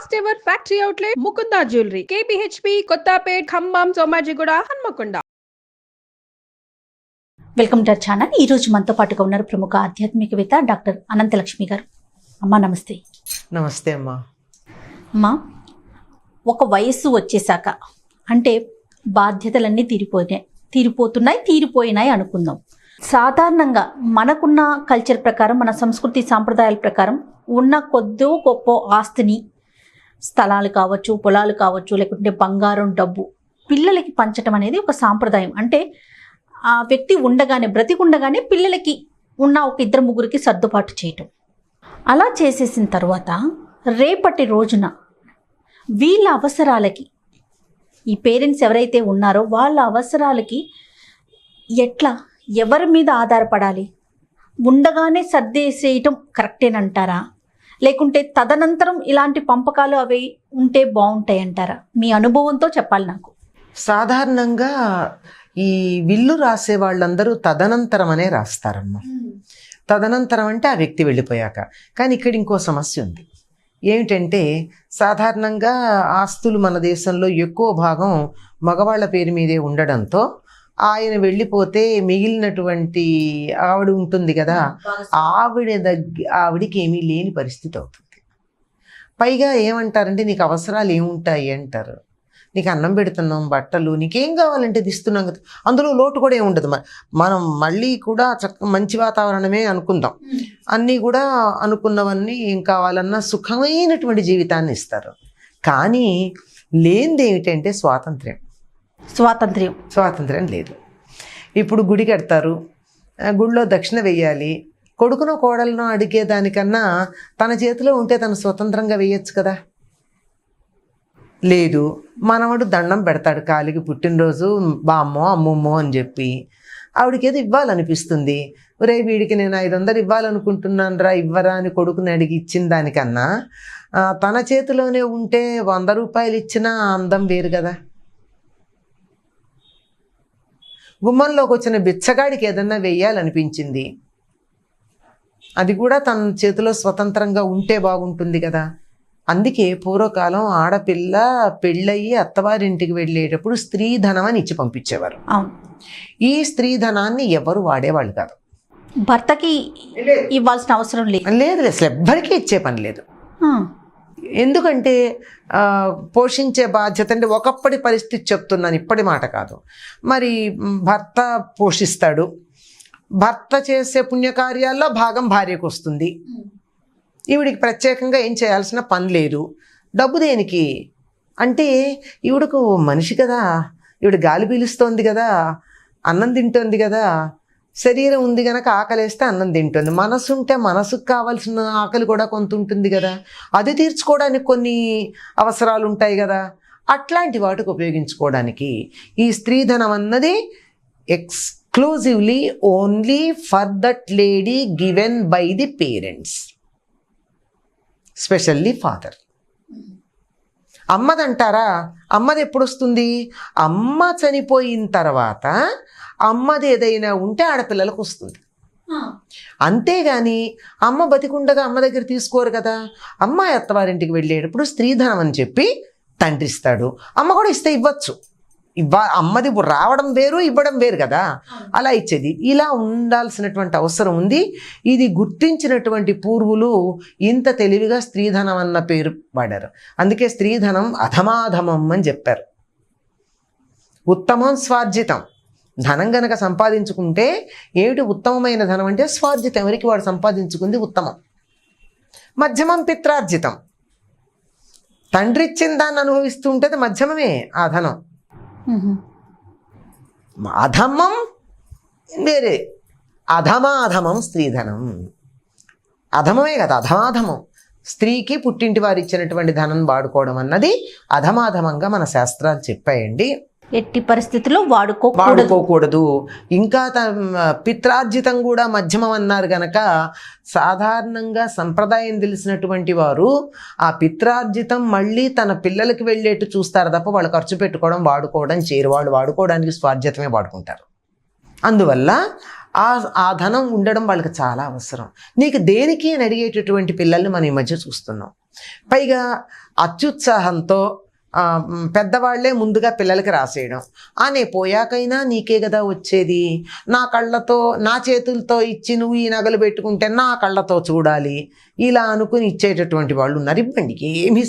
First ever factory outlet Mukunda jewellery KPHP Kothapet Khammam Somajiguda Hanamkonda. Welcome to our channel. ఈ రోజు మనతో పాటుగా ఉన్నారు ప్రముఖ ఆధ్యాత్మికవేత్త డాక్టర్ అనంతలక్ష్మి గారు. అమ్మా నమస్తే. నమస్తే అమ్మా. అమ్మా, ఒక వయస్సు వచ్చేసాక అంటే బాధ్యతలన్నీ తీరిపోయినాయి అనుకుందాం. సాధారణంగా మనకున్న కల్చర్ ప్రకారం, మన సంస్కృతి సాంప్రదాయాల ప్రకారం ఉన్న కొద్దో గొప్ప ఆస్తిని, స్థలాలు కావచ్చు, పొలాలు కావచ్చు, లేకుంటే బంగారం, డబ్బు పిల్లలకి పంచడం అనేది ఒక సాంప్రదాయం. అంటే ఆ వ్యక్తి బ్రతికుండగానే పిల్లలకి ఉన్న ఒక ఇద్దరు ముగ్గురికి సర్దుబాటు చేయటం. అలా చేసేసిన తర్వాత రేపటి రోజున వీళ్ళ అవసరాలకి, ఈ పేరెంట్స్ ఎవరైతే ఉన్నారో వాళ్ళ అవసరాలకి ఎట్లా, ఎవరి మీద ఆధారపడాలి? ఉండగానే సర్దేసేయటం కరెక్టేనంటారా, లేకుంటే తదనంతరం ఇలాంటి పంపకాలు అవి ఉంటే బాగుంటాయి అంటారా? మీ అనుభవంతో చెప్పాలి నాకు. సాధారణంగా ఈ విల్లు రాసే వాళ్ళందరూ తదనంతరం అనే రాస్తారమ్మా. తదనంతరం అంటే ఆ వ్యక్తి వెళ్ళిపోయాక. కానీ ఇక్కడ ఇంకో సమస్య ఉంది. ఏమిటంటే సాధారణంగా ఆస్తులు మన దేశంలో ఎక్కువ భాగం మగవాళ్ళ పేరు మీదే ఉండడంతో ఆయన వెళ్ళిపోతే మిగిలినటువంటి ఆవిడ ఉంటుంది కదా, ఆవిడికి ఏమీ లేని పరిస్థితి అవుతుంది. పైగా ఏమంటారంటే నీకు అవసరాలు ఏముంటాయి అంటారు. నీకు అన్నం పెడుతున్నాం, బట్టలు, నీకేం కావాలంటే ఇస్తున్నాం కదా, అందులో లోటు కూడా ఏముండదు. మనం మళ్ళీ కూడా మంచి వాతావరణమే అనుకుందాం. అన్నీ కూడా అనుకున్నవన్నీ ఏం కావాలన్నా సుఖమైనటువంటి జీవితాన్ని ఇస్తారు. కానీ లేనిది ఏమిటంటే స్వాతంత్ర్యం లేదు. ఇప్పుడు గుడి కడతారు, గుడిలో దక్షిణ వెయ్యాలి. కొడుకునో కోడలను అడిగేదానికన్నా తన చేతిలో ఉంటే తను స్వతంత్రంగా వేయచ్చు కదా. లేదు, మనవడు దండం పెడతాడు కాలికి, పుట్టినరోజు బామ్మో అమ్మమ్మో అని చెప్పి. ఆవిడకి ఏదో ఇవ్వాలనిపిస్తుంది. ఒరే వీడికి నేను 500 ఇవ్వాలనుకుంటున్నాను రా, ఇవ్వరా అని కొడుకుని అడిగి ఇచ్చిన దానికన్నా తన చేతిలోనే ఉంటే 100 రూపాయలు ఇచ్చినా అందం వేరు కదా. గుమ్మంలోకి వచ్చిన బిచ్చగాడికి ఏదన్నా వెయ్యాలనిపించింది, అది కూడా తన చేతిలో స్వతంత్రంగా ఉంటే బాగుంటుంది కదా. అందుకే పూర్వకాలం ఆడపిల్ల పెళ్ళయి అత్తవారింటికి వెళ్ళేటప్పుడు స్త్రీధనం అని ఇచ్చి పంపించేవారు. ఈ స్త్రీధనాన్ని ఎవరు వాడేవాళ్ళు కాదు. భర్తకి ఇవ్వాల్సిన అవసరం లేదు, అసలు ఎవ్వరికీ ఇచ్చే పని లేదు. ఎందుకంటే పోషించే బాధ్యత అంటే ఒకప్పటి పరిస్థితి చెప్తున్నాను, ఇప్పటి మాట కాదు. మరి భర్త పోషిస్తాడు, భర్త చేసే పుణ్యకార్యాల్లో భాగం భార్యకు వస్తుంది. ఈవిడికి ప్రత్యేకంగా ఏం చేయాల్సిన పని లేదు. డబ్బు దేనికి అంటే, ఈవిడకు మనిషి కదా, ఈవిడ గాలి పీలుస్తోంది కదా, అన్నం తింటోంది కదా, శరీరం ఉంది కనుక ఆకలేస్తే అన్నం తింటుంది. మనసు ఉంటే మనసుకు కావాల్సిన ఆకలి కూడా కొంత ఉంటుంది కదా, అది తీర్చుకోవడానికి కొన్ని అవసరాలు ఉంటాయి కదా. అట్లాంటి వాటికి ఉపయోగించుకోవడానికి ఈ స్త్రీధనం అన్నది exclusively only for that lady given by the parents, specially father. అమ్మదంటారా? అమ్మది ఎప్పుడు వస్తుంది? అమ్మ చనిపోయిన తర్వాత అమ్మది ఏదైనా ఉంటే ఆడపిల్లలకు వస్తుంది. అంతేగాని అమ్మ బతికుండగా అమ్మ దగ్గర తీసుకోరు కదా. అమ్మాయి అత్తవారింటికి వెళ్ళేటప్పుడు స్త్రీధనం అని చెప్పి తండ్రి ఇస్తాడు, అమ్మ కూడా ఇస్తే ఇవ్వచ్చు. అమ్మది రావడం వేరు, ఇవ్వడం వేరు కదా, అలా ఇచ్చేది. ఇలా ఉండాల్సినటువంటి అవసరం ఉంది. ఇది గుర్తించినటువంటి పూర్వులు ఇంత తెలివిగా స్త్రీధనం అన్న పేరు వాడారు. అందుకే స్త్రీధనం అధమాధమం అని చెప్పారు. ఉత్తమం స్వార్జితం. ధనం గనక సంపాదించుకుంటే ఏమిటి ఉత్తమమైన ధనం అంటే స్వార్జితం, ఎవరికి వాడు సంపాదించుకుంది ఉత్తమం. మధ్యమం పిత్రార్జితం. తండ్రి ఇచ్చిన దాన్ని అనుభవిస్తూ ఉంటుంది, మధ్యమమే ఆ ధనం. అధమం వేరే, అధమాధమం స్త్రీధనం. అధమమే కదా, అధమాధమం. స్త్రీకి పుట్టింటి వారు ఇచ్చినటువంటి ధనం వాడుకోవడం అన్నది అధమాధమంగా మన శాస్త్రాలు చెప్పాయండి. ఎట్టి పరిస్థితుల్లో వాడుకోకూడదు. ఇంకా పిత్రార్జితం కూడా మధ్యమం అన్నారు గనక సాధారణంగా సంప్రదాయం తెలిసినటువంటి వారు ఆ పిత్రార్జితం మళ్ళీ తన పిల్లలకి వెళ్ళేట్టు చూస్తారు తప్ప వాళ్ళు ఖర్చు పెట్టుకోవడం వాడుకోవడం చేయరు. వాళ్ళు వాడుకోవడానికి స్వార్జితమే వాడుకుంటారు. అందువల్ల ఆ ధనం ఉండడం వాళ్ళకి చాలా అవసరం. నీకు దేనికి అని అడిగేటటువంటి పిల్లల్ని మనం ఈ మధ్య చూస్తున్నాం. పైగా అత్యుత్సాహంతో పెద్దవాళ్లే ముందుగా పిల్లలకి రాసేయడం, నే పోయాకైనా నీకే కదా వచ్చేది, నా కళ్ళతో నా చేతులతో ఇచ్చి నువ్వు ఈ నగలు పెట్టుకుంటే నా కళ్ళతో చూడాలి, ఇలా అనుకుని ఇచ్చేటటువంటి వాళ్ళు ఉన్నారు. ఇవ్వండి, ఏమీ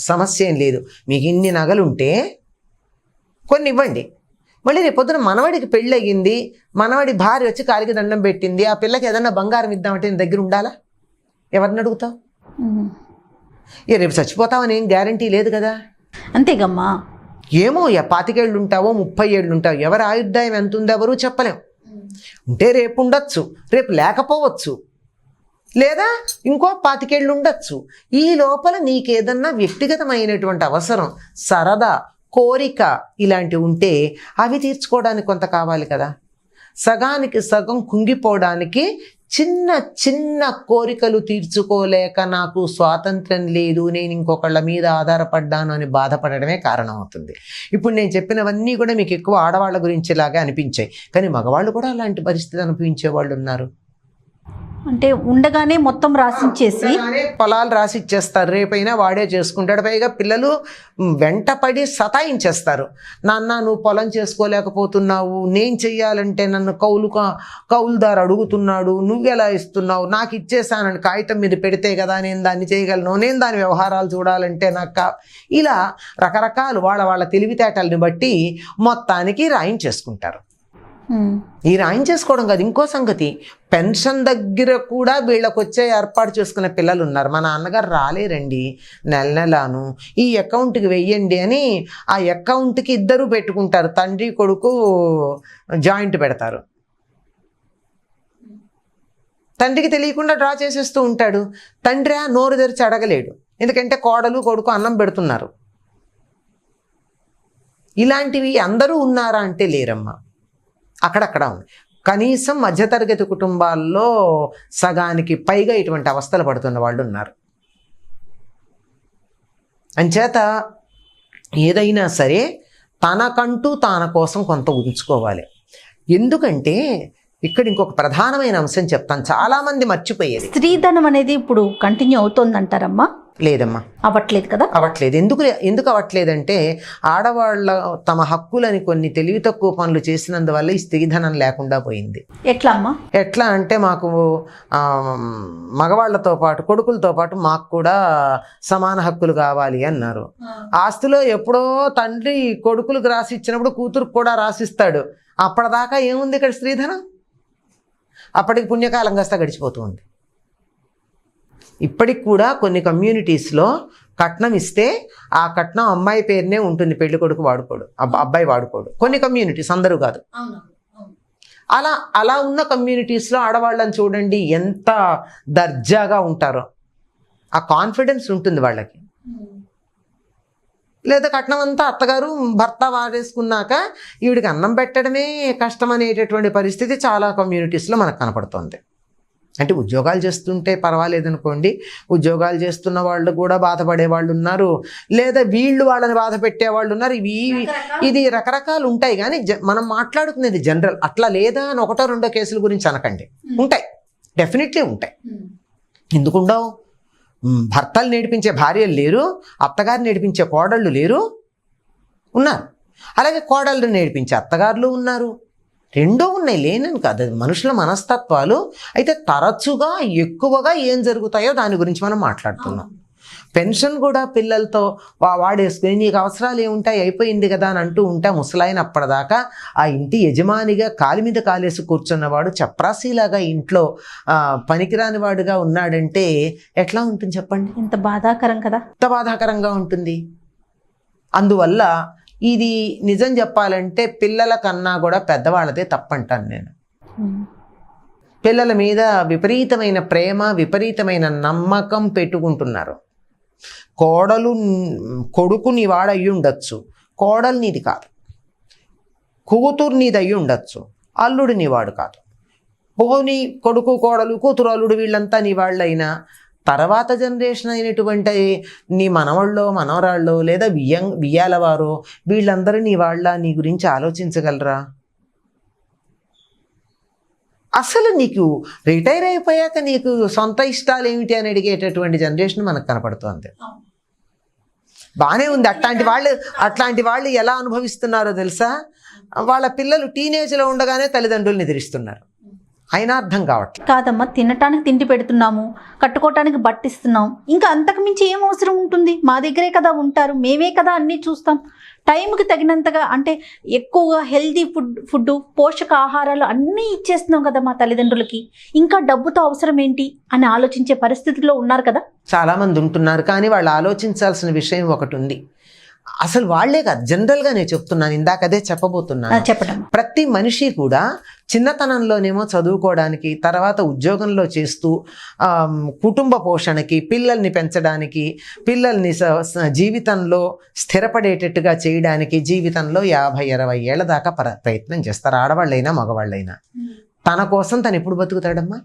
సమస్య ఏం లేదు. మీకు ఇన్ని నగలుంటే కొన్ని ఇవ్వండి. మళ్ళీ రేపు పొద్దున మనవడికి పెళ్ళి అయ్యింది, మనవడి భార్య వచ్చి కాలికి దండం పెట్టింది, ఆ పిల్లకి ఏదన్నా బంగారం ఇద్దామంటే నీ దగ్గర ఉండాలా? ఎవరిని అడుగుతావు? రేపు చచ్చిపోతావని ఏం గ్యారంటీ లేదు కదా. అంతేగమ్మా. ఏమో 25 ఏళ్ళు ఉంటావో 30 ఏళ్ళు ఉంటావు, ఎవరి ఆయుర్దాయం ఎంత ఉందో ఎవరు చెప్పలేం. ఉంటే రేపు ఉండొచ్చు, రేపు లేకపోవచ్చు, లేదా ఇంకో 25 ఏళ్ళు ఉండొచ్చు. ఈ లోపల నీకేదన్నా వ్యక్తిగతమైనటువంటి అవసరం, సరదా, కోరిక ఇలాంటివి ఉంటే అవి తీర్చుకోవడానికి కొంత కావాలి కదా. సగానికి సగం కుంగిపోవడానికి చిన్న చిన్న కోరికలు తీర్చుకోలేక నాకు స్వాతంత్రం లేదు, నేను ఇంకొకళ్ళ మీద ఆధారపడ్డాను అని బాధపడడమే కారణం అవుతుంది. ఇప్పుడు నేను చెప్పినవన్నీ కూడా మీకు ఎక్కువ ఆడవాళ్ళ గురించేలాగా అనిపించాయి, కానీ మగవాళ్ళు కూడా అలాంటి పరిస్థితి అనిపించే వాళ్ళు ఉన్నారు. అంటే ఉండగానే మొత్తం రాసిచ్చేసి పొలాలు రాసిచ్చేస్తారు, రేపైనా వాడే చేసుకుంటాడు. పైగా పిల్లలు వెంటపడి సతాయించేస్తారు. నాన్న నువ్వు పొలం చేసుకోలేకపోతున్నావు, నేను చెయ్యాలంటే నన్ను కౌలుదారు అడుగుతున్నాడు, నువ్వెలా ఇస్తున్నావు, నాకు ఇచ్చేసానని కాగితం మీద పెడితే కదా నేను దాన్ని చేయగలను, నేను దాని వ్యవహారాలు చూడాలంటే నాకు ఇలా రకరకాలు వాళ్ళ తెలివితేటల్ని బట్టి మొత్తానికి రాయించేసుకుంటారు. ఈ రాయించేసుకోవడం కాదు, ఇంకో సంగతి, పెన్షన్ దగ్గర కూడా వీళ్ళకి వచ్చే ఏర్పాటు చేసుకునే పిల్లలు ఉన్నారు. మా నాన్నగారు రాలేరండి, నెలను ఈ అకౌంట్కి వెయ్యండి అని ఆ అకౌంట్కి ఇద్దరు పెట్టుకుంటారు, తండ్రి కొడుకు జాయింట్ పెడతారు. తండ్రికి తెలియకుండా డ్రా చేసేస్తూ ఉంటాడు. తండ్రి నోరు తెరిచి అడగలేడు, ఎందుకంటే కోడలు కొడుకు అన్నం పెడుతున్నారు. ఇలాంటివి అందరూ ఉన్నారా అంటే లేరమ్మా, అక్కడక్కడ ఉంది. కనీసం మధ్యతరగతి కుటుంబాల్లో సగానికి పైగా ఇటువంటి అవస్థలు పడుతున్న వాళ్ళు ఉన్నారు. అంచేత ఏదైనా సరే తనకంటూ తన కోసం కొంత ఉంచుకోవాలి. ఎందుకంటే ఇక్కడ ఇంకొక ప్రధానమైన అంశం చెప్తాను, చాలామంది మర్చిపోయేది. స్త్రీధనం అనేది ఇప్పుడు కంటిన్యూ అవుతుందంటారమ్మా? లేదమ్మా, అవ్వట్లేదు కదా. అవ్వట్లేదు. ఎందుకు అవ్వట్లేదంటే ఆడవాళ్ళ తమ హక్కులని కొన్ని తెలివి తక్కువ పనులు చేసినందువల్ల ఈ స్త్రీధనం లేకుండా పోయింది. ఎట్లా అమ్మా? ఎట్లా అంటే మాకు మగవాళ్లతో పాటు కొడుకులతో పాటు మాకు కూడా సమాన హక్కులు కావాలి అన్నారు. ఆస్తిలో ఎప్పుడో తండ్రి కొడుకులకు రాసి ఇచ్చినప్పుడు కూతురుకు కూడా రాసిస్తాడు. అప్పటిదాకా ఏముంది ఇక్కడ స్త్రీధనం? అప్పటికి పుణ్యకాలం కాస్త గడిచిపోతూ ఉంది. ఇప్పటికి కూడా కొన్ని కమ్యూనిటీస్లో కట్నం ఇస్తే ఆ కట్నం అమ్మాయి పేరునే ఉంటుంది, పెళ్లి కొడుకు వాడుకోడు, అబ్బాయి వాడుకోడు. కొన్ని కమ్యూనిటీస్, అందరూ కాదు. అలా ఉన్న కమ్యూనిటీస్లో ఆడవాళ్ళని చూడండి ఎంత దర్జాగా ఉంటారో, ఆ కాన్ఫిడెన్స్ ఉంటుంది వాళ్ళకి. లేదా కట్నం అంతా అత్తగారు భర్త వాడేసుకున్నాక ఈవిడికి అన్నం పెట్టడమే కష్టం అనేటటువంటి పరిస్థితి చాలా కమ్యూనిటీస్లో మనకు కనపడుతుంది. అంటే ఉద్యోగాలు చేస్తుంటే పర్వాలేదనుకోండి, ఉద్యోగాలు చేస్తున్న వాళ్ళు కూడా బాధపడే వాళ్ళు ఉన్నారు, లేదా వీళ్ళు వాళ్ళని బాధ పెట్టే వాళ్ళు ఉన్నారు. ఇది రకరకాలు ఉంటాయి. కానీ మనం మాట్లాడుకునేది జనరల్. అట్లా లేదా అని ఒకటో రెండో కేసుల గురించి అనకండి, ఉంటాయి, డెఫినెట్లీ ఉంటాయి. ఎందుకుండవు? భర్తలు నేర్పించే భార్యలు లేరు, అత్తగారు నేర్పించే కోడళ్ళు లేరు, ఉన్నారు. అలాగే కోడళ్ళు నేర్పించే అత్తగారులు ఉన్నారు, రెండూ ఉన్నాయి, లేనని కాదు. అది మనుషుల మనస్తత్వాలు. అయితే తరచుగా ఎక్కువగా ఏం జరుగుతాయో దాని గురించి మనం మాట్లాడుతున్నాం. పెన్షన్ కూడా పిల్లలతో వాడేసుకుని నీకు అవసరాలు ఏముంటాయి, అయిపోయింది కదా అని అంటూ ఉంటా. ముసలాయన అప్పటిదాకా ఆ ఇంటి యజమానిగా కాలి మీద కాలేసి కూర్చున్నవాడు చప్రాసీలాగా ఇంట్లో పనికిరాని వాడుగా ఉన్నాడంటే ఎట్లా ఉంటుంది చెప్పండి? ఎంత బాధాకరం కదా. ఎంత బాధాకరంగా ఉంటుంది. అందువల్ల ఇది నిజం చెప్పాలంటే పిల్లల కన్నా కూడా పెద్దవాళ్ళదే తప్పంటాను నేను. పిల్లల మీద విపరీతమైన ప్రేమ, విపరీతమైన నమ్మకం పెట్టుకుంటున్నారు. కొడుకు నీ వాడయ్యి ఉండొచ్చు, కోడలు నీది కాదు. కూతురు నీది అయ్యి ఉండొచ్చు, అల్లుడు నీ వాడు కాదు. పోనీ కొడుకు కోడలు కూతురు అల్లుడు వీళ్ళంతా నీ వాళ్ళైనా తర్వాత జనరేషన్ అయినటువంటి నీ మనవాళ్ళో మనవరాళ్ళో లేదా బియ్యాలవారో వీళ్ళందరూ నీ వాళ్ళ, నీ గురించి ఆలోచించగలరా? అసలు నీకు రిటైర్ అయిపోయాక నీకు సొంత ఇష్టాలు ఏమిటి అని అడిగేటటువంటి జనరేషన్ మనకు కనపడుతుంది. బాగానే ఉంది. అట్లాంటి వాళ్ళు ఎలా అనుభవిస్తున్నారో తెలుసా? వాళ్ళ పిల్లలు టీనేజ్లో ఉండగానే తల్లిదండ్రులు నిద్రిస్తున్నారు, అయినా అర్థం కావట్లేదు. కాదమ్మా, తినటానికి తిండి పెడుతున్నాము, కట్టుకోవటానికి బట్టిస్తున్నాం, ఇంకా అంతకు మించి ఏం అవసరం ఉంటుంది? మా దగ్గరే కదా ఉంటారు, మేమే కదా అన్నీ చూస్తాం. టైంకి తగినంతగా అంటే ఎక్కువగా హెల్దీ ఫుడ్ పోషక ఆహారాలు అన్నీ ఇచ్చేస్తున్నాం కదా మా తల్లిదండ్రులకి, ఇంకా డబ్బుతో అవసరం ఏంటి అని ఆలోచించే పరిస్థితిలో ఉన్నారు కదా చాలామంది ఉంటున్నారు. కానీ వాళ్ళు ఆలోచించాల్సిన విషయం ఒకటి ఉంది. అసలు వాళ్లే కాదు, జనరల్గా నేను చెప్తున్నాను, ఇందాక అదే చెప్పబోతున్నాను. చెప్పడం, ప్రతి మనిషి కూడా చిన్నతనంలోనేమో చదువుకోవడానికి, తర్వాత ఉద్యోగంలో చేస్తూ కుటుంబ పోషణకి, పిల్లల్ని పెంచడానికి, పిల్లల్ని జీవితంలో స్థిరపడేటట్టుగా చేయడానికి జీవితంలో 50-60 ఏళ్ల దాకా ప్రయత్నం చేస్తారు, ఆడవాళ్ళైనా మగవాళ్ళైనా. తన కోసం తను ఎప్పుడు బతుకుతాడమ్మా?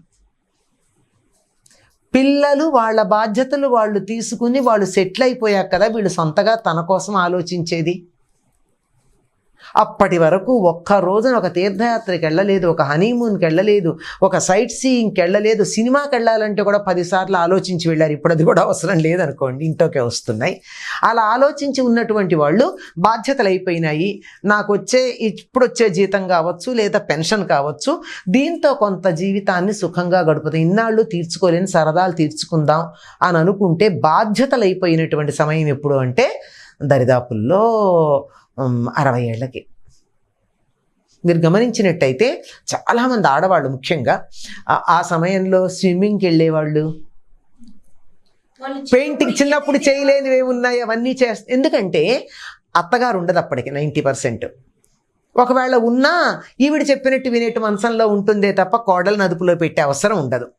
పిల్లలు వాళ్ళ బాధ్యతలు వాళ్ళు తీసుకుని వాళ్ళు సెటిల్ అయిపోయాక కదా వీళ్ళు సొంతగా తన కోసం ఆలోచించేది. అప్పటి వరకు ఒక్క రోజున ఒక తీర్థయాత్రకి వెళ్ళలేదు, ఒక హనీమూన్కి వెళ్ళలేదు, ఒక సైట్ సీయింగ్కి వెళ్ళలేదు, సినిమాకి వెళ్ళాలంటే కూడా 10 సార్లు ఆలోచించి వెళ్ళారు. ఇప్పుడు అది కూడా అవసరం లేదనుకోండి, ఇంట్లోకే వస్తున్నాయి. అలా ఆలోచించి ఉన్నటువంటి వాళ్ళు బాధ్యతలు అయిపోయినాయి, నాకు ఇప్పుడు వచ్చే జీతం కావచ్చు లేదా పెన్షన్ కావచ్చు, దీంతో కొంత జీవితాన్ని సుఖంగా గడుపుతాం, ఇన్నాళ్ళు తీర్చుకోలేని సరదాలు తీర్చుకుందాం అని అనుకుంటే బాధ్యతలు అయిపోయినటువంటి సమయం ఎప్పుడు అంటే దరిదాపుల్లో 60 ఏళ్ళకి. మీరు గమనించినట్టయితే చాలామంది ఆడవాళ్ళు ముఖ్యంగా ఆ సమయంలో స్విమ్మింగ్కి వెళ్ళేవాళ్ళు, పెయింటింగ్ చిన్నప్పుడు చేయలేనివి ఏమున్నాయి అవన్నీ ఎందుకంటే అత్తగారు ఉండదు అప్పటికి 90%. ఒకవేళ ఉన్నా ఈవిడ చెప్పినట్టు వినేట్టు మనసంలో ఉంటుందే తప్ప కోడలు అదుపులో పెట్టే అవసరం ఉండదు.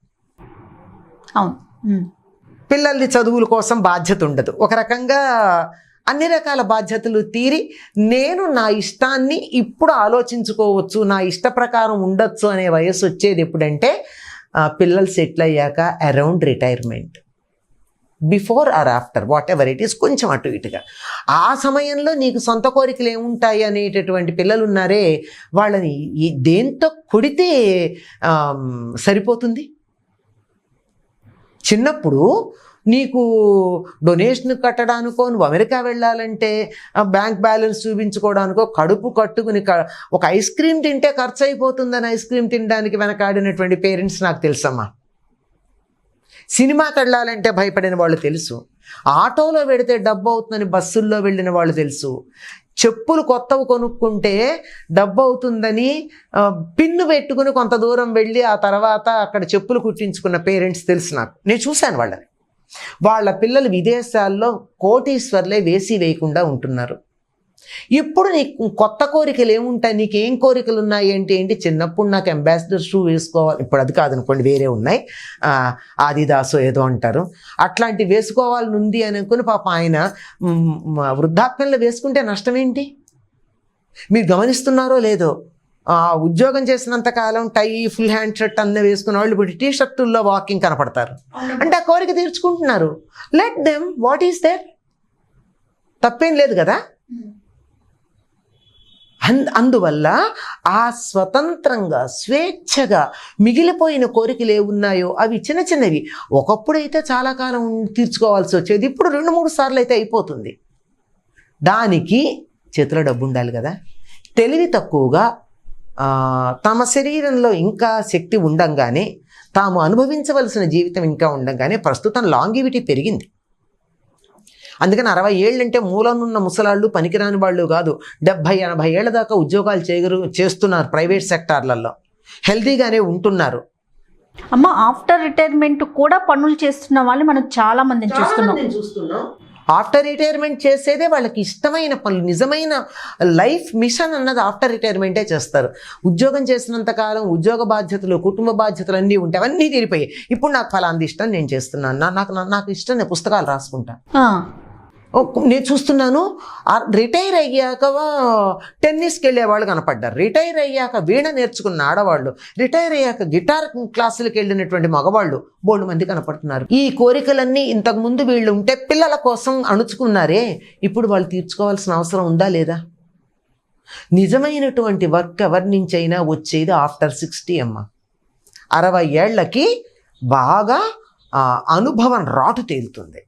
పిల్లల్ని చదువుల కోసం బాధ్యత ఉండదు. ఒక రకంగా అన్ని రకాల బాధ్యతలు తీరి నేను నా ఇష్టాన్ని ఇప్పుడు ఆలోచించుకోవచ్చు, నా ఇష్ట ప్రకారం ఉండొచ్చు అనే వయసు వచ్చేది ఎప్పుడంటే పిల్లలు సెటిల్ అయ్యాక, around retirement, before or after whatever it is, కొంచెం అటు ఇటుగా. ఆ సమయంలో నీకు సొంత కోరికలు ఏముంటాయి అనేటటువంటి పిల్లలు ఉన్నారే, వాళ్ళని దేంతో కొడితే సరిపోతుంది? చిన్నప్పుడు నీకు డొనేషన్ కట్టడానికో, నువ్వు అమెరికా వెళ్ళాలంటే బ్యాంక్ బ్యాలెన్స్ చూపించుకోవడానికో, కడుపు కట్టుకుని ఒక ఐస్ క్రీమ్ తింటే ఖర్చు అయిపోతుందని ఐస్ క్రీమ్ తినడానికి వెనకాడినటువంటి పేరెంట్స్ నాకు తెలుసమ్మా. సినిమాకి వెళ్ళాలంటే భయపడిన వాళ్ళు తెలుసు, ఆటోలో వెడితే డబ్బు అవుతుందని బస్సుల్లో వెళ్ళిన వాళ్ళు తెలుసు, చెప్పులు కొత్తవి కొనుక్కుంటే డబ్బు అవుతుందని పిన్ను పెట్టుకుని కొంత దూరం వెళ్ళి ఆ తర్వాత అక్కడ చెప్పులు కుట్టించుకున్న పేరెంట్స్ తెలుసు నాకు. నేను చూశాను వాళ్ళని. వాళ్ళ పిల్లలు విదేశాల్లో కోటీశ్వర్లే వేసి వేయకుండా ఉంటున్నారు. ఇప్పుడు నీకు కొత్త కోరికలు ఏముంటాయి? నీకేం కోరికలు ఉన్నాయి ఏంటి? చిన్నప్పుడు నాకు అంబాసిడర్ షూ వేసుకోవాలి, ఇప్పుడు అది కాదనుకోండి, వేరే ఉన్నాయి, ఆదిదాసు ఏదో అంటారు, అట్లాంటివి వేసుకోవాలని ఉంది అని అనుకుని పాప ఆయన వృద్ధాప్యంలో వేసుకుంటే నష్టం ఏంటి? మీరు గమనిస్తున్నారో లేదో, ఉద్యోగం చేసినంత కాలం టై, ఫుల్ హ్యాండ్ షర్ట్ అన్నీ వేసుకున్న వాళ్ళు ఇప్పుడు టీ షర్టుల్లో వాకింగ్ కనపడతారు. అంటే ఆ కోరిక తీర్చుకుంటున్నారు. Let them, what is there? తప్పేం లేదు కదా. అందువల్ల ఆ స్వతంత్రంగా స్వేచ్ఛగా మిగిలిపోయిన కోరికలు ఏమున్నాయో అవి చిన్న చిన్నవి. ఒకప్పుడైతే చాలా కాలం తీర్చుకోవాల్సి వచ్చేది, ఇప్పుడు 2-3 సార్లు అయితే అయిపోతుంది. దానికి చేతిలో డబ్బు ఉండాలి కదా. తెలివి తక్కువగా తమ శరీరంలో ఇంకా శక్తి ఉండంగానే, తాము అనుభవించవలసిన జీవితం ఇంకా ఉండంగానే ప్రస్తుతం లాంగివిటీ పెరిగింది. అందుకని 60 ఏళ్ళంటే మూలనున్న ముసలాళ్ళు, పనికిరాని వాళ్ళు కాదు, 70-80 ఏళ్ల దాకా ఉద్యోగాలు చేస్తున్నారు ప్రైవేట్ సెక్టార్లలో, హెల్తీగానే ఉంటున్నారు. అమ్మ, ఆఫ్టర్ రిటైర్మెంట్ కూడా పనులు చేస్తున్న వాళ్ళు మనం చాలా మందిని చూస్తున్నాం. ఆఫ్టర్ రిటైర్మెంట్ చేసేదే వాళ్ళకి ఇష్టమైన పనులు. నిజమైన లైఫ్ మిషన్ అన్నది ఆఫ్టర్ రిటైర్మెంటే చేస్తారు. ఉద్యోగం చేసినంత కాలం ఉద్యోగ బాధ్యతలు, కుటుంబ బాధ్యతలు అన్నీ ఉంటాయి, అవన్నీ తీరిపోయాయి. ఇప్పుడు నాకు ఫలాంది ఇష్టం, నేను చేస్తున్నాను, నాకు ఇష్టం, నేను పుస్తకాలు రాసుకుంటా. నేను చూస్తున్నాను రిటైర్ అయ్యాక టెన్నిస్కి వెళ్ళే వాళ్ళు కనపడ్డారు, రిటైర్ అయ్యాక వీణ నేర్చుకున్న ఆడవాళ్ళు, రిటైర్ అయ్యాక గిటార్ క్లాసులకు వెళ్ళినటువంటి మగవాళ్ళు బోల్డు మంది కనపడుతున్నారు. ఈ కోరికలన్నీ ఇంతకుముందు వీళ్ళు ఉంటే పిల్లల కోసం అణుచుకున్నారే, ఇప్పుడు వాళ్ళు తీర్చుకోవాల్సిన అవసరం ఉందా లేదా? నిజమైనటువంటి వర్క్ ఎవరి నుంచైనా వచ్చేది ఆఫ్టర్ 60 అమ్మ. 60 ఏళ్లకి బాగా అనుభవం రాటు తేలుతుంది.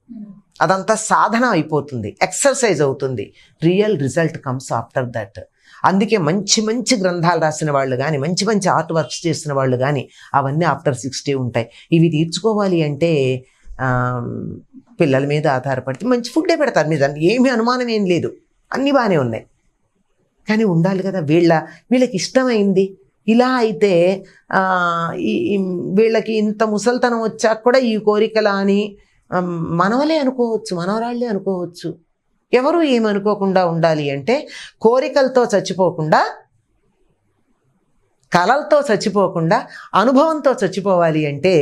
అదంతా సాధన అయిపోతుంది, ఎక్సర్సైజ్ అవుతుంది. Real result comes after that. అందుకే మంచి మంచి గ్రంథాలు రాసిన వాళ్ళు కానీ, మంచి మంచి ఆర్ట్ వర్క్స్ చేసిన వాళ్ళు కానీ అవన్నీ ఆఫ్టర్ 60 ఉంటాయి. ఇవి తీర్చుకోవాలి అంటే పిల్లల మీద ఆధారపడితే మంచి ఫుడ్డే పెడతారు. మీద ఏమీ అనుమానం ఏం లేదు, అన్నీ బాగానే ఉన్నాయి. కానీ ఉండాలి కదా, వీళ్ళకి ఇష్టమైంది. ఇలా అయితే వీళ్ళకి ఇంత ముసల్తనం వచ్చాక కూడా ఈ కోరికలా అని మనవలే అనుకోవచ్చు, మనవరాళ్ళే అనుకోవచ్చు. ఎవరు ఏమనుకోకుండా ఉండాలి అంటే కోరికలతో చచ్చిపోకుండా, కలలతో చచ్చిపోకుండా అనుభవంతో చచ్చిపోవాలి అంటే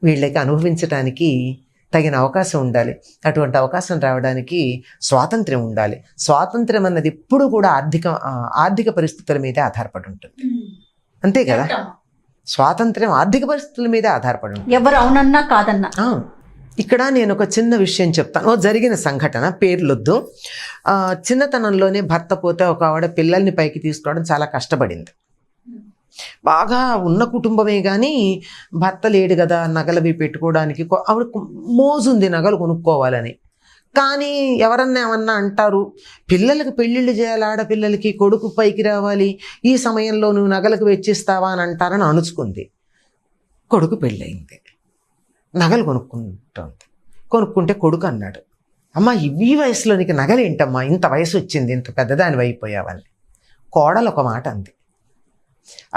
వీళ్ళకి అనుభవించడానికి తగిన అవకాశం ఉండాలి. అటువంటి అవకాశం రావడానికి స్వాతంత్ర్యం ఉండాలి. స్వాతంత్ర్యం అన్నది ఎప్పుడు కూడా ఆర్థిక పరిస్థితుల మీదే ఆధారపడి ఉంటుంది. అంతే కదా, స్వాతంత్ర్యం ఆర్థిక పరిస్థితుల మీదే ఆధారపడి ఉంటుంది. ఎవరు అవునన్నా కాదన్నా. ఇక్కడ నేను ఒక చిన్న విషయం చెప్తాను. జరిగిన సంఘటన, పేర్లొద్దు. చిన్నతనంలోనే భర్త పోతే ఒక ఆవిడ పిల్లల్ని పైకి తీసుకురావడం చాలా కష్టపడింది. బాగా ఉన్న కుటుంబమే కానీ భర్త లేడు కదా, నగలవి పెట్టుకోవడానికి ఆవిడ మోజుంది నగలు కొనుక్కోవాలని. కానీ ఎవరన్నా ఏమన్నా అంటారు, పిల్లలకి పెళ్ళిళ్ళు చేయాలి, ఆడపిల్లలకి కొడుకు పైకి రావాలి, ఈ సమయంలో నువ్వు నగలకు వెచ్చిస్తావా అని అంటారని అణుచుకుంది. కొడుకు పెళ్ళయింది, నగలు కొనుక్కుంటే కొడుకు అన్నాడు, అమ్మా ఈ వయసులో నీకు నగలు ఏంటమ్మా, ఇంత వయసు వచ్చింది, ఇంత పెద్దదానివి అయిపోయావని. కోడలు ఒక మాట అంది.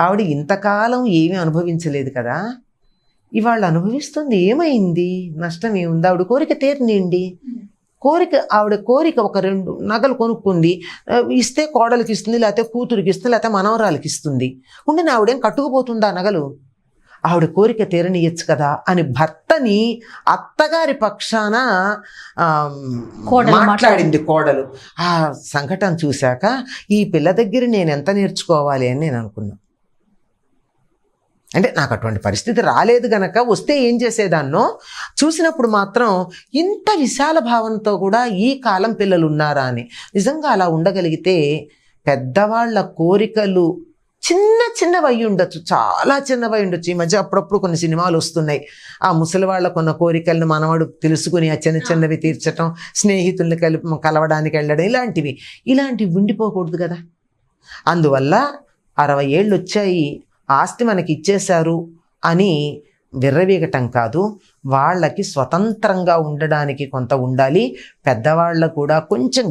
ఆవిడ ఇంతకాలం ఏమీ అనుభవించలేదు కదా, ఇవాళ అనుభవిస్తుంది, ఏమైంది, నష్టం ఏముంది, ఆవిడ కోరిక తీరనిండి. ఆవిడ కోరిక ఒక 2 నగలు కొనుక్కుంది, ఇస్తే కోడలికి ఇస్తుంది, లేకపోతే కూతురికి ఇస్తుంది, లేకపోతే మనవరాలకి ఇస్తుంది. ఉండి ఆవిడేం కట్టుకుపోతుందా నగలు, ఆవిడ కోరిక తీరనియచ్చు కదా అని భర్తని అత్తగారి పక్షాన మాట్లాడింది కోడలు. ఆ సంఘటన చూశాక ఈ పిల్ల దగ్గర నేను ఎంత నేర్చుకోవాలి అని నేను అనుకున్నాను. అంటే నాకు అటువంటి పరిస్థితి రాలేదు గనక, వస్తే ఏం చేసేదాన్నో చూసినప్పుడు మాత్రం ఇంత విశాల భావంతో కూడా ఈ కాలం పిల్లలు ఉన్నారా అని. నిజంగా అలా ఉండగలిగితే పెద్దవాళ్ళ కోరికలు చిన్నవి అయి ఉండొచ్చు, చాలా చిన్నవి అయి ఉండొచ్చు. ఈ మధ్య అప్పుడప్పుడు కొన్ని సినిమాలు వస్తున్నాయి, ఆ ముసలి వాళ్ళకు ఉన్న కోరికలను మనవాడు తెలుసుకుని ఆ చిన్నవి తీర్చటం, స్నేహితుల్ని కలవడానికి వెళ్ళడం, ఇలాంటివి ఉండిపోకూడదు కదా. అందువల్ల 60 ఏళ్ళు వచ్చాయి, ఆస్తి మనకి ఇచ్చేశారు అని విర్రవీగటం కాదు, వాళ్ళకి స్వతంత్రంగా ఉండడానికి కొంత ఉండాలి. పెద్దవాళ్ళు కూడా కొంచెం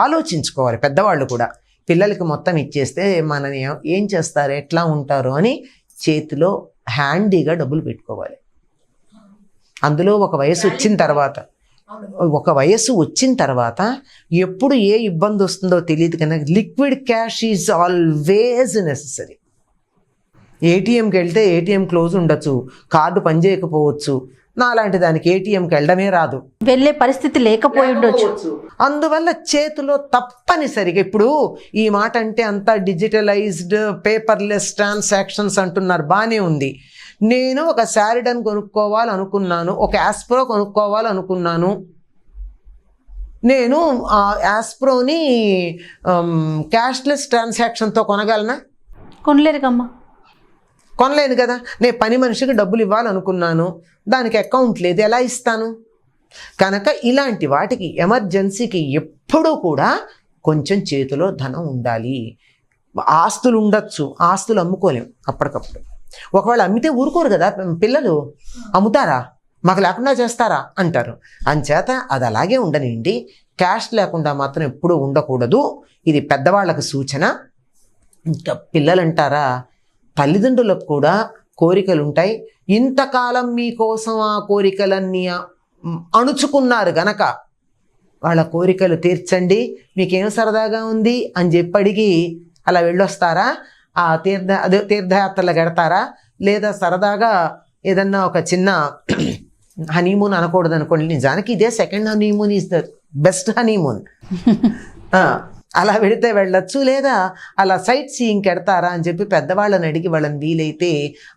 ఆలోచించుకోవాలి. పెద్దవాళ్ళు కూడా పిల్లలకి మొత్తం ఇచ్చేస్తే మనని ఏం చేస్తారు, ఎట్లా ఉంటారు అని చేతిలో హ్యాండీగా డబ్బులు పెట్టుకోవాలి. అందులో ఒక వయసు వచ్చిన తర్వాత ఎప్పుడు ఏ ఇబ్బంది వస్తుందో తెలియదు కనుక liquid cash is always necessary. ఏటీఎంకి వెళ్తే ఏటీఎం క్లోజ్ ఉండొచ్చు, కార్డు పనిచేయకపోవచ్చు, నాలాంటి దానికి ఏటీఎంకి వెళ్ళడమే రాదు, వెళ్ళే పరిస్థితి లేకపోయి ఉండొచ్చు. అందువల్ల చేతిలో తప్పనిసరిగా, ఇప్పుడు ఈ మాట అంటే అంతా డిజిటలైజ్డ్ పేపర్లెస్ ట్రాన్సాక్షన్స్ అంటున్నారు, బాగానే ఉంది. నేను ఒక శారిడన్ కొనుక్కోవాలనుకున్నాను, ఒక యాస్ప్రో కొనుక్కోవాలనుకున్నాను, నేను ఆ యాస్ప్రోని క్యాష్లెస్ ట్రాన్సాక్షన్తో కొనగలనా? కొనలేను కదా. నేను పని మనిషికి డబ్బులు ఇవ్వాలనుకున్నాను, దానికి అకౌంట్ లేదు, ఎలా ఇస్తాను? కనుక ఇలాంటి వాటికి ఎమర్జెన్సీకి ఎప్పుడూ కూడా కొంచెం చేతిలో ధనం ఉండాలి. ఆస్తులు ఉండొచ్చు, ఆస్తులు అమ్ముకోలేం అప్పటికప్పుడు. ఒకవేళ అమ్మితే ఊరుకోరు కదా పిల్లలు, అమ్ముతారా, మాకు లేకుండా చేస్తారా అంటారు. అంచేత అది అలాగే ఉండనివ్వండి, క్యాష్ లేకుండా మాత్రం ఎప్పుడూ ఉండకూడదు. ఇది పెద్దవాళ్ళకు సూచన. ఇంకా పిల్లలంటారా, తల్లిదండ్రులకు కూడా కోరికలు ఉంటాయి. ఇంతకాలం మీకోసం ఆ కోరికలన్నీ అణుచుకున్నారు గనక వాళ్ళ కోరికలు తీర్చండి, మీకేం సరదాగా ఉంది అని చెప్పి అడిగి అలా వెళ్ళొస్తారా? ఆ తీర్థయాత్రలకు వెడతారా? లేదా సరదాగా ఏదన్నా ఒక చిన్న హనీమూన్ అనకూడదు అనుకోండి, నిజానికి ఇదే second honeymoon is the best honeymoon. అలా వెళితే వెళ్ళొచ్చు. లేదా అలా సైట్ సీయింగ్కి వెడతారా అని చెప్పి పెద్దవాళ్ళని అడిగి వాళ్ళని వీలైతే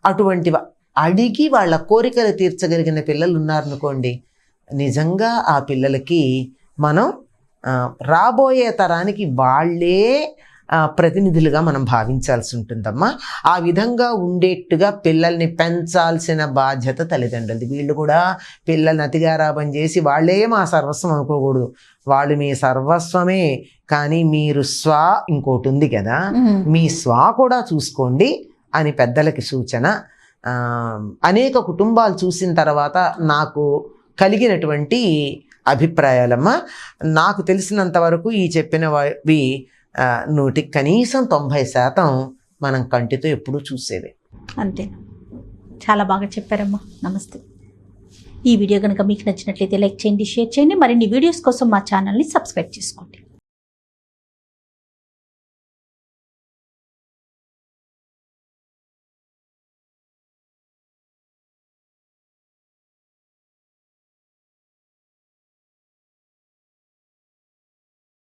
అటువంటి అడిగి వాళ్ళ కోరికలు తీర్చగలిగిన పిల్లలు ఉన్నారనుకోండి, నిజంగా ఆ పిల్లలకి మనం రాబోయే తరానికి వాళ్ళే ప్రతినిధులుగా మనం భావించాల్సి ఉంటుందమ్మా. ఆ విధంగా ఉండేట్టుగా పిల్లల్ని పెంచాల్సిన బాధ్యత తల్లిదండ్రులది. వీళ్ళు కూడా పిల్లల్ని అతిగారాబం చేసి వాళ్ళే మా సర్వస్వం అనుకోకూడదు. వాళ్ళు మీ సర్వస్వమే, కానీ మీరు ఇంకోటి ఉంది కదా, మీ కూడా చూసుకోండి అని పెద్దలకి సూచన. అనేక కుటుంబాలు చూసిన తర్వాత నాకు కలిగినటువంటి అభిప్రాయాలమ్మా, నాకు తెలిసినంత వరకు ఈ చెప్పినవి 100కి కనీసం 90% మనం కంటితో ఎప్పుడూ చూసేదే. అంతేనా? చాలా బాగా చెప్పారమ్మా. నమస్తే. ఈ వీడియో కనుక మీకు నచ్చినట్లయితే లైక్ చేయండి, షేర్ చేయండి. మరిన్ని వీడియోస్ కోసం మా ఛానల్ని సబ్స్క్రైబ్ చేసుకోండి.